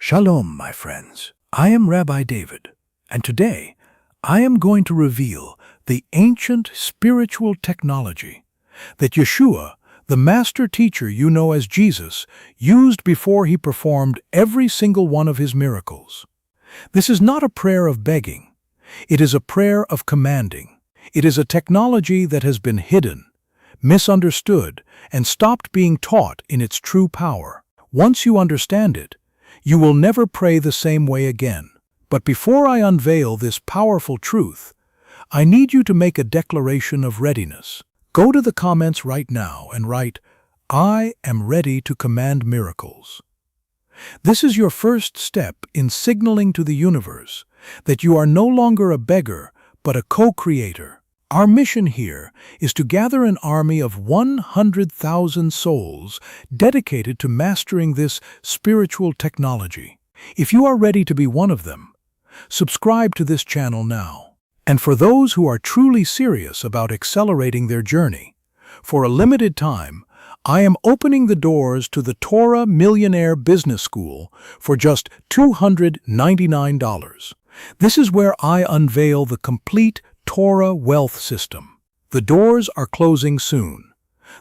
Shalom, my friends. I am Rabbi David, and today I am going to reveal the ancient spiritual technology that Yeshua, the master teacher you know as Jesus, used before he performed every single one of his miracles. This is not a prayer of begging. It is a prayer of commanding. It is a technology that has been hidden, misunderstood, and stopped being taught in its true power. Once you understand it, you will never pray the same way again. But before I unveil this powerful truth, I need you to make a declaration of readiness. Go to the comments right now and write, "I am ready to command miracles." This is your first step in signaling to the universe that you are no longer a beggar, but a co-creator. Our mission here is to gather an army of 100,000 souls dedicated to mastering this spiritual technology. If you are ready to be one of them, subscribe to this channel now. And for those who are truly serious about accelerating their journey, for a limited time, I am opening the doors to the Torah Millionaire Business School for just $299. This is where I unveil the complete Torah wealth system. The doors are closing soon.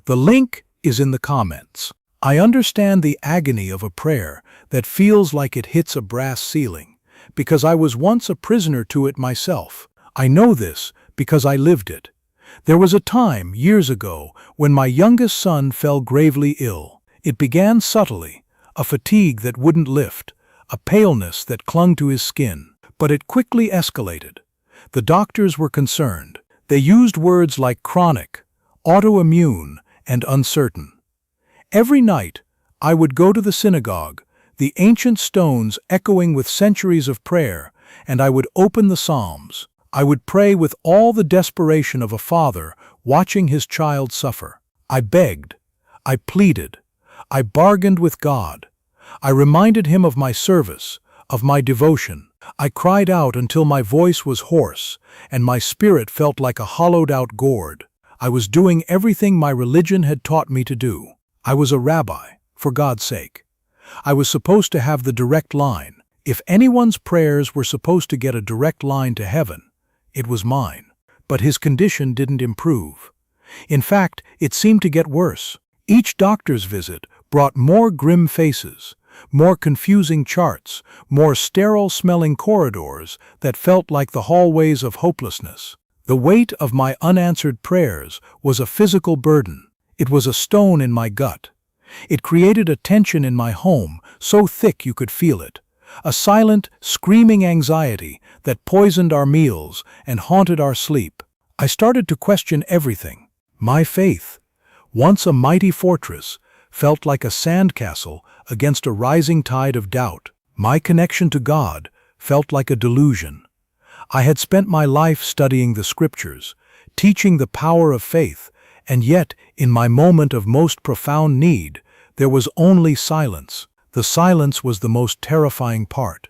The link is in the comments. I understand the agony of a prayer that feels like it hits a brass ceiling, because I was once a prisoner to it myself. I know this because I lived it. There was a time, years ago, when my youngest son fell gravely ill. It began subtly, a fatigue that wouldn't lift, a paleness that clung to his skin. But it quickly escalated. The doctors were concerned. They used words like chronic, autoimmune, and uncertain. Every night, I would go to the synagogue, the ancient stones echoing with centuries of prayer, and I would open the Psalms. I would pray with all the desperation of a father watching his child suffer. I begged. I pleaded. I bargained with God. I reminded him of my service, of my devotion. I cried out until my voice was hoarse and my spirit felt like a hollowed-out gourd. I was doing everything my religion had taught me to do. I was a rabbi, for God's sake. I was supposed to have the direct line. If anyone's prayers were supposed to get a direct line to heaven, it was mine. But his condition didn't improve. In fact, it seemed to get worse. Each doctor's visit brought more grim faces, more confusing charts, more sterile-smelling corridors that felt like the hallways of hopelessness. The weight of my unanswered prayers was a physical burden. It was a stone in my gut. It created a tension in my home so thick you could feel it, a silent, screaming anxiety that poisoned our meals and haunted our sleep. I started to question everything. My faith, once a mighty fortress, felt like a sandcastle against a rising tide of doubt. My connection to God felt like a delusion. I had spent my life studying the scriptures, teaching the power of faith, and yet, in my moment of most profound need, there was only silence. The silence was the most terrifying part.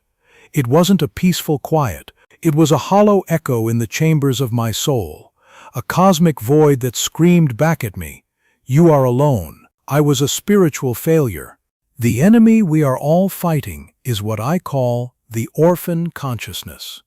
It wasn't a peaceful quiet. It was a hollow echo in the chambers of my soul, a cosmic void that screamed back at me, "You are alone." I was a spiritual failure. The enemy we are all fighting is what I call the orphan consciousness.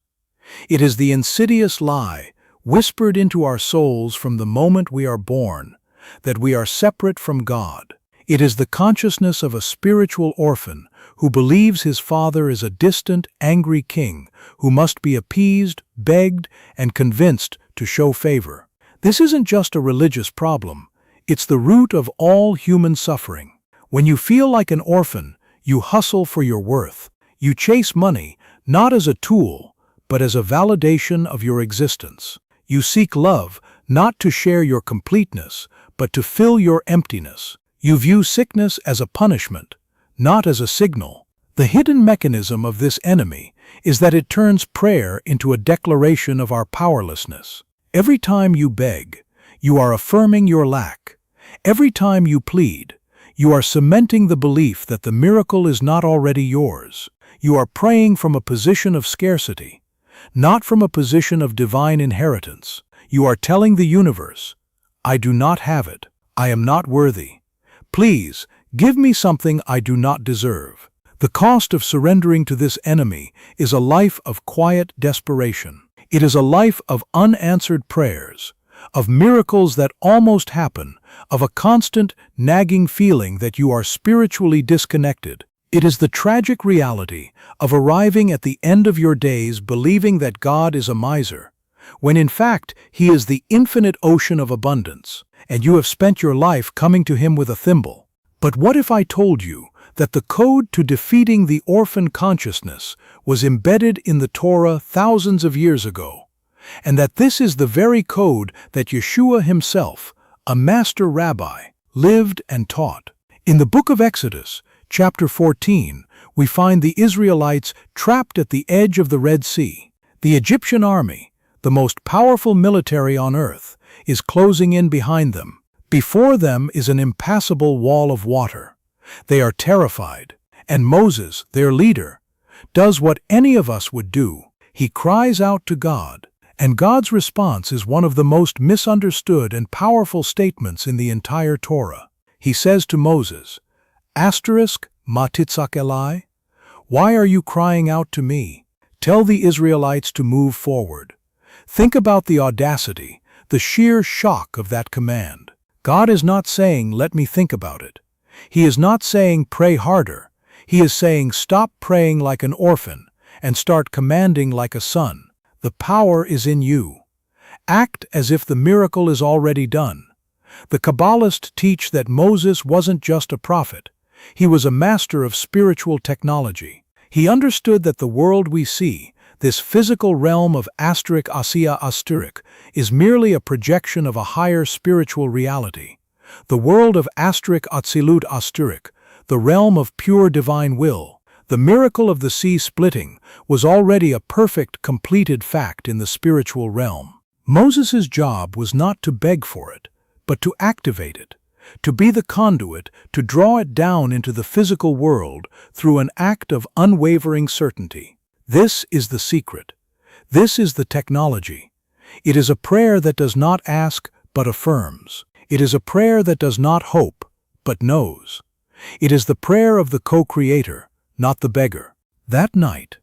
It is the insidious lie, whispered into our souls from the moment we are born, that we are separate from God. It is the consciousness of a spiritual orphan who believes his father is a distant, angry king who must be appeased, begged, and convinced to show favor. This isn't just a religious problem. It's the root of all human suffering. When you feel like an orphan, you hustle for your worth. You chase money, not as a tool, but as a validation of your existence. You seek love, not to share your completeness, but to fill your emptiness. You view sickness as a punishment, not as a signal. The hidden mechanism of this enemy is that it turns prayer into a declaration of our powerlessness. Every time you beg, you are affirming your lack. Every time you plead, you are cementing the belief that the miracle is not already yours. You are praying from a position of scarcity, not from a position of divine inheritance. You are telling the universe, "I do not have it. I am not worthy. Please, give me something I do not deserve." The cost of surrendering to this enemy is a life of quiet desperation. It is a life of unanswered prayers, of miracles that almost happen, of a constant, nagging feeling that you are spiritually disconnected. It is the tragic reality of arriving at the end of your days believing that God is a miser, when in fact He is the infinite ocean of abundance, and you have spent your life coming to Him with a thimble. But what if I told you that the code to defeating the orphan consciousness was embedded in the Torah thousands of years ago, and that this is the very code that Yeshua himself, a master rabbi, lived and taught? In the book of Exodus, chapter 14, we find the Israelites trapped at the edge of the Red Sea. The Egyptian army, the most powerful military on earth, is closing in behind them. Before them is an impassable wall of water. They are terrified, and Moses, their leader, does what any of us would do. He cries out to God, and God's response is one of the most misunderstood and powerful statements in the entire Torah. He says to Moses, Ma titzak elai? Why are you crying out to me? Tell the Israelites to move forward. Think about the audacity, the sheer shock of that command. God is not saying, let me think about it. He is not saying, pray harder. He is saying, stop praying like an orphan and start commanding like a son. The power is in you. Act as if the miracle is already done. The Kabbalists teach that Moses wasn't just a prophet. He was a master of spiritual technology. He understood that the world we see, this physical realm of Asiya Asturik, is merely a projection of a higher spiritual reality. The world of Atzilut Asturik, the realm of pure divine will, the miracle of the sea splitting, was already a perfect, completed fact in the spiritual realm. Moses' job was not to beg for it, but to activate it, to be the conduit, to draw it down into the physical world through an act of unwavering certainty. This is the secret. This is the technology. It is a prayer that does not ask, but affirms. It is a prayer that does not hope, but knows. It is the prayer of the co-creator, not the beggar. That night,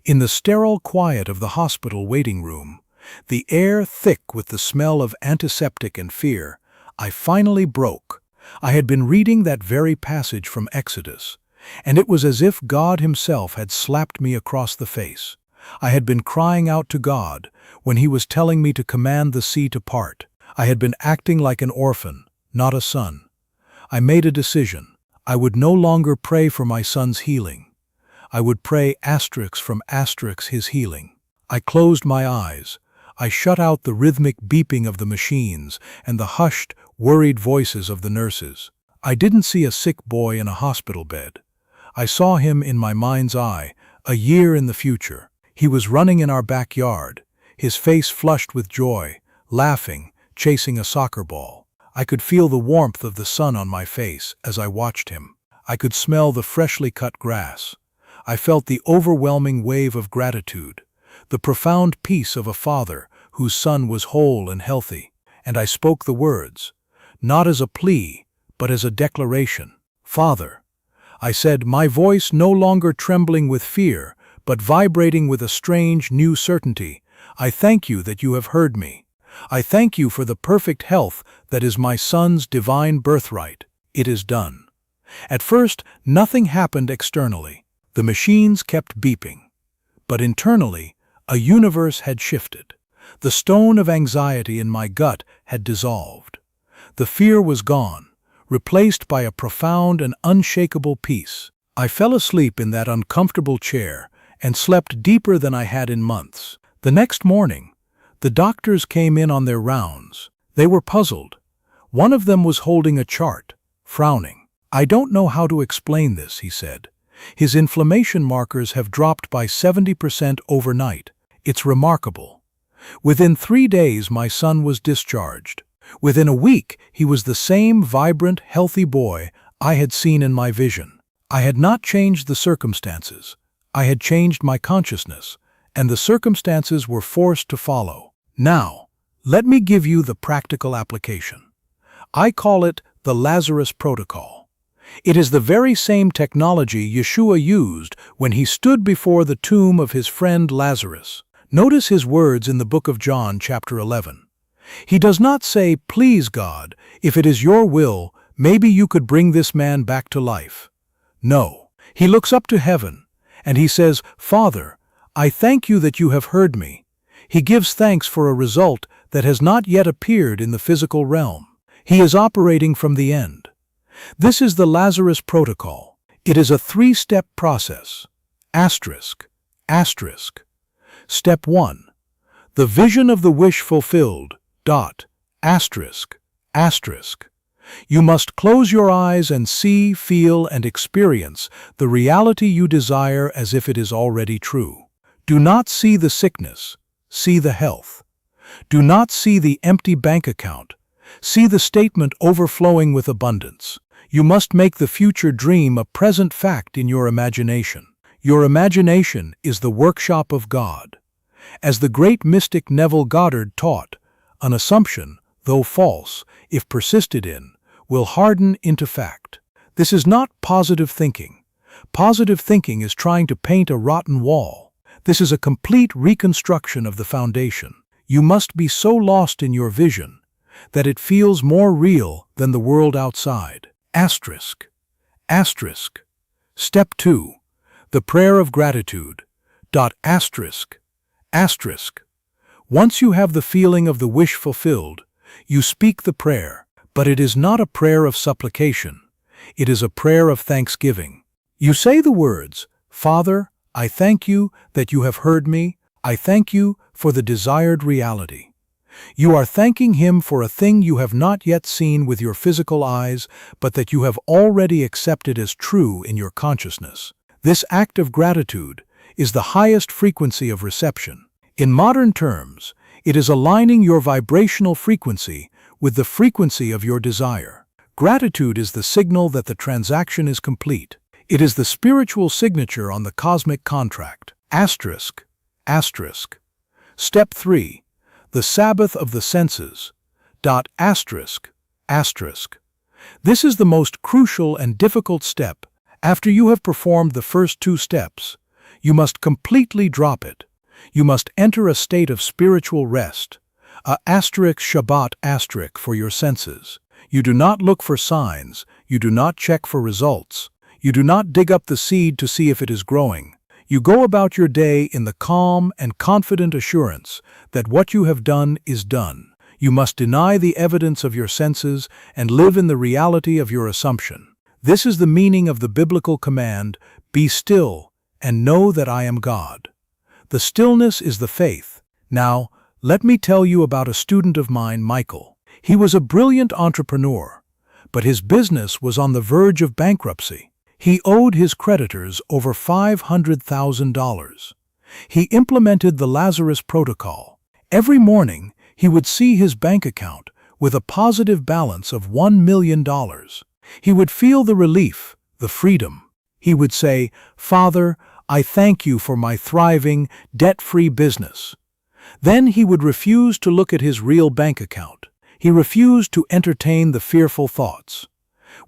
in the sterile quiet of the hospital waiting room, the air thick with the smell of antiseptic and fear, I finally broke. I had been reading that very passage from Exodus, and it was as if God himself had slapped me across the face. I had been crying out to God when he was telling me to command the sea to part. I had been acting like an orphan, not a son. I made a decision. I would no longer pray for my son's healing. I would pray his healing. I closed my eyes. I shut out the rhythmic beeping of the machines and the hushed, worried voices of the nurses. I didn't see a sick boy in a hospital bed. I saw him in my mind's eye, a year in the future. He was running in our backyard, his face flushed with joy, laughing, chasing a soccer ball. I could feel the warmth of the sun on my face as I watched him. I could smell the freshly cut grass. I felt the overwhelming wave of gratitude, the profound peace of a father whose son was whole and healthy. And I spoke the words, not as a plea, but as a declaration. Father, I said, my voice no longer trembling with fear, but vibrating with a strange new certainty. I thank you that you have heard me. I thank you for the perfect health that is my son's divine birthright. It is done. At first, nothing happened externally. The machines kept beeping. But internally, a universe had shifted. The stone of anxiety in my gut had dissolved. The fear was gone, replaced by a profound and unshakable peace. I fell asleep in that uncomfortable chair and slept deeper than I had in months. The next morning, the doctors came in on their rounds. They were puzzled. One of them was holding a chart, frowning. I don't know how to explain this, he said. His inflammation markers have dropped by 70% overnight. It's remarkable. Within 3 days, my son was discharged. Within a week, he was the same vibrant, healthy boy I had seen in my vision. I had not changed the circumstances. I had changed my consciousness, and the circumstances were forced to follow. Now, let me give you the practical application. I call it the Lazarus Protocol. It is the very same technology Yeshua used when he stood before the tomb of his friend Lazarus. Notice his words in the book of John, chapter 11. He does not say, "Please, God, if it is your will, maybe you could bring this man back to life." No, he looks up to heaven, and he says, "Father, I thank you that you have heard me." He gives thanks for a result that has not yet appeared in the physical realm. He is operating from the end. This is the Lazarus protocol. It is a three-step process. Asterisk, asterisk. Step 1. The vision of the wish fulfilled. Dot, asterisk, asterisk. You must close your eyes and see, feel, and experience the reality you desire as if it is already true. Do not see the sickness, see the health. Do not see the empty bank account, see the statement overflowing with abundance. You must make the future dream a present fact in your imagination. Your imagination is the workshop of God. As the great mystic Neville Goddard taught, an assumption, though false, if persisted in, will harden into fact. This is not positive thinking. Positive thinking is trying to paint a rotten wall. This is a complete reconstruction of the foundation. You must be so lost in your vision that it feels more real than the world outside. Asterisk, asterisk. Step 2. The prayer of gratitude. Dot, asterisk, asterisk. Once you have the feeling of the wish fulfilled, you speak the prayer, but it is not a prayer of supplication. It is a prayer of thanksgiving. You say the words, "Father, I thank you that you have heard me. I thank you for the desired reality." You are thanking Him for a thing you have not yet seen with your physical eyes, but that you have already accepted as true in your consciousness. This act of gratitude is the highest frequency of reception. In modern terms, it is aligning your vibrational frequency with the frequency of your desire. Gratitude is the signal that the transaction is complete. It is the spiritual signature on the cosmic contract. Asterisk, asterisk. Step 3. The Sabbath of the senses. Dot, asterisk, asterisk. This is the most crucial and difficult step. After you have performed the first 2 steps, you must completely drop it. You must enter a state of spiritual rest, a asterisk Shabbat asterisk for your senses. You do not look for signs, you do not check for results, you do not dig up the seed to see if it is growing. You go about your day in the calm and confident assurance that what you have done is done. You must deny the evidence of your senses and live in the reality of your assumption. This is the meaning of the biblical command, "Be still and know that I am God." The stillness is the faith. Now, let me tell you about a student of mine, Michael. He was a brilliant entrepreneur, but his business was on the verge of bankruptcy. He owed his creditors over $500,000. He implemented the Lazarus protocol. Every morning, he would see his bank account with a positive balance of $1 million. He would feel the relief, the freedom. He would say, "Father, I thank you for my thriving, debt-free business." Then he would refuse to look at his real bank account. He refused to entertain the fearful thoughts.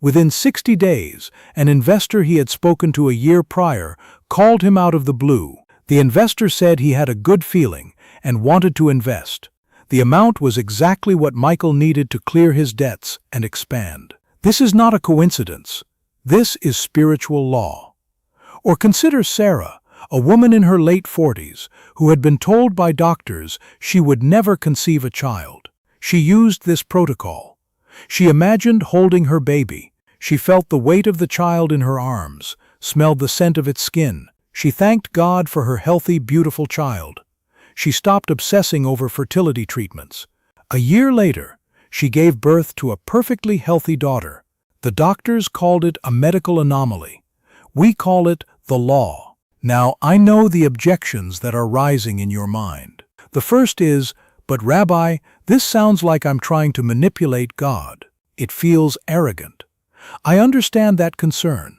Within 60 days, an investor he had spoken to a year prior called him out of the blue. The investor said he had a good feeling and wanted to invest. The amount was exactly what Michael needed to clear his debts and expand. This is not a coincidence. This is spiritual law. Or consider Sarah, a woman in her late 40s, who had been told by doctors she would never conceive a child. She used this protocol. She imagined holding her baby. She felt the weight of the child in her arms, smelled the scent of its skin. She thanked God for her healthy, beautiful child. She stopped obsessing over fertility treatments. A year later, she gave birth to a perfectly healthy daughter. The doctors called it a medical anomaly. We call it the law. Now, I know the objections that are rising in your mind. The first is, "But Rabbi, this sounds like I'm trying to manipulate God. It feels arrogant." I understand that concern.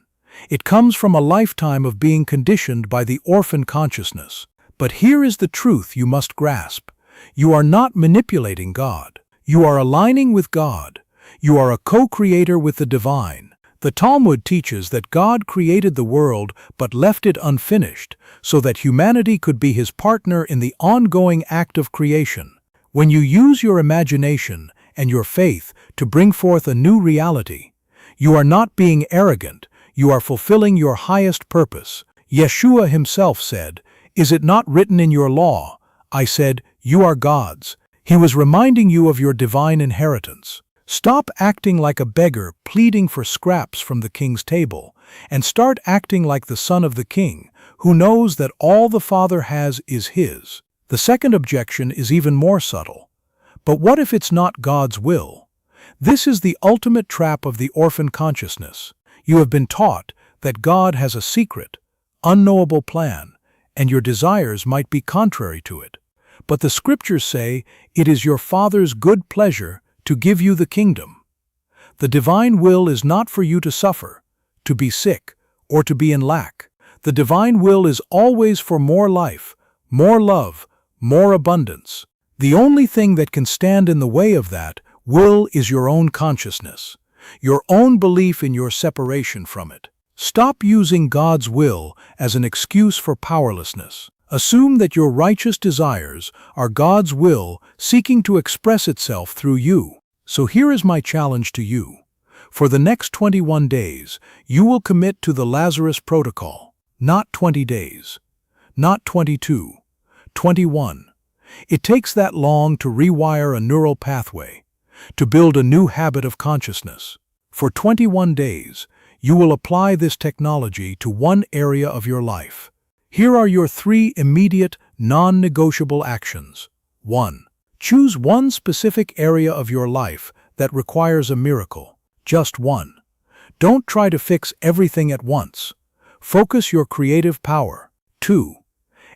It comes from a lifetime of being conditioned by the orphan consciousness. But here is the truth you must grasp. You are not manipulating God. You are aligning with God. You are a co-creator with the divine. The Talmud teaches that God created the world but left it unfinished so that humanity could be his partner in the ongoing act of creation. When you use your imagination and your faith to bring forth a new reality, you are not being arrogant, you are fulfilling your highest purpose. Yeshua himself said, "Is it not written in your law?" I said, "You are God's." He was reminding you of your divine inheritance. Stop acting like a beggar pleading for scraps from the king's table, and start acting like the son of the king, who knows that all the Father has is his. The second objection is even more subtle. But what if it's not God's will? This is the ultimate trap of the orphan consciousness. You have been taught that God has a secret, unknowable plan, and your desires might be contrary to it. But the scriptures say it is your Father's good pleasure to give you the kingdom. The divine will is not for you to suffer, to be sick, or to be in lack. The divine will is always for more life, more love, more abundance. The only thing that can stand in the way of that will is your own consciousness, your own belief in your separation from it. Stop using God's will as an excuse for powerlessness. Assume that your righteous desires are God's will seeking to express itself through you. So here is my challenge to you. For the next 21 days, you will commit to the Lazarus Protocol. Not 20 days. Not 22. 21. It takes that long to rewire a neural pathway, to build a new habit of consciousness. For 21 days, you will apply this technology to one area of your life. Here are your 3 immediate, non-negotiable actions. 1. Choose one specific area of your life that requires a miracle. Just one. Don't try to fix everything at once. Focus your creative power. 2.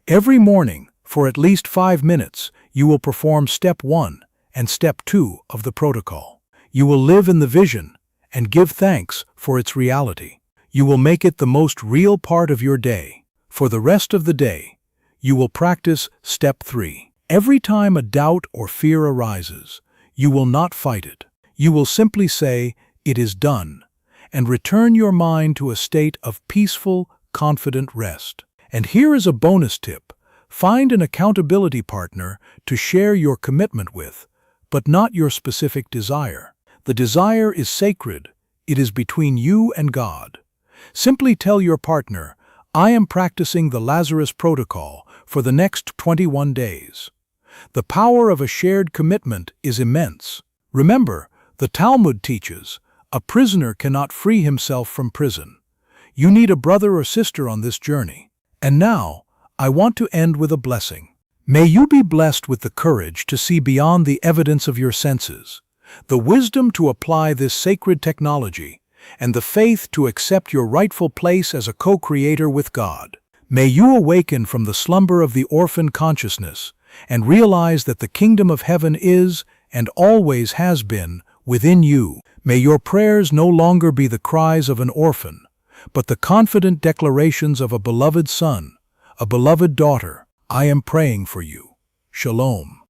Every morning, for at least 5 minutes, you will perform step 1 and step 2 of the protocol. You will live in the vision and give thanks for its reality. You will make it the most real part of your day. For the rest of the day, you will practice step 3. Every time a doubt or fear arises, you will not fight it. You will simply say, "It is done," and return your mind to a state of peaceful, confident rest. And here is a bonus tip. Find an accountability partner to share your commitment with, but not your specific desire. The desire is sacred. It is between you and God. Simply tell your partner, "I am practicing the Lazarus Protocol for the next 21 days. The power of a shared commitment is immense. Remember, the Talmud teaches, a prisoner cannot free himself from prison. You need a brother or sister on this journey. And now, I want to end with a blessing. May you be blessed with the courage to see beyond the evidence of your senses, the wisdom to apply this sacred technology, and the faith to accept your rightful place as a co-creator with God. May you awaken from the slumber of the orphan consciousness and realize that the kingdom of heaven is, and always has been, within you. May your prayers no longer be the cries of an orphan, but the confident declarations of a beloved son, a beloved daughter. I am praying for you. Shalom.